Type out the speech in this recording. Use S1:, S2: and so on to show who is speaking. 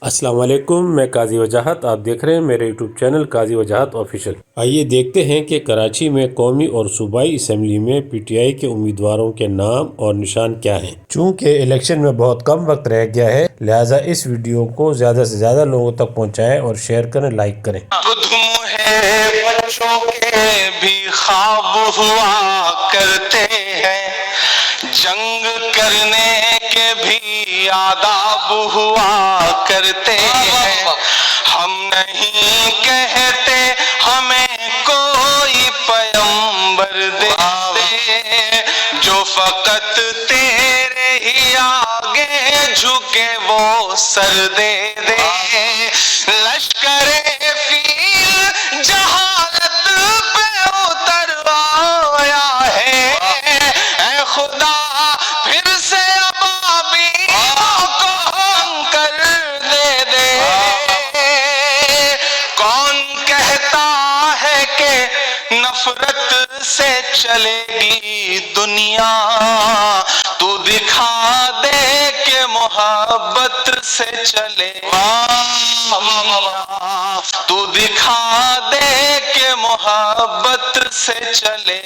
S1: السلام علیکم، میں قاضی وجاہت، آپ دیکھ رہے ہیں میرے یوٹیوب چینل قاضی وجاہت آفیشیل۔ آئیے دیکھتے ہیں کہ کراچی میں قومی اور صوبائی اسمبلی میں پی ٹی آئی کے امیدواروں کے نام اور نشان کیا ہیں۔ چونکہ الیکشن میں بہت کم وقت رہ گیا ہے، لہٰذا اس ویڈیو کو زیادہ سے زیادہ لوگوں تک پہنچائیں اور شیئر کریں، لائک کریں۔
S2: بچوں کے بھی خواب ہوا کرتے ہیں، جنگ کرنے کے بھی آداب ہوا کرتے ہیں۔ ہم نہیں کہتے ہمیں کوئی پیغمبر دے دے، جو فقط تیرے ہی آگے جھکے وہ سر دے دے۔ لشکر فیل جہالت پہ اتر آیا ہے، اے خدا پھر سے ابابیلوں کو ہم کر دے دے۔ کون کہتا ہے کہ نفرت سے چلے گی دنیا، تو دکھا دے کہ محبت سے چلے تو دکھا دے کہ محبت سے چلے۔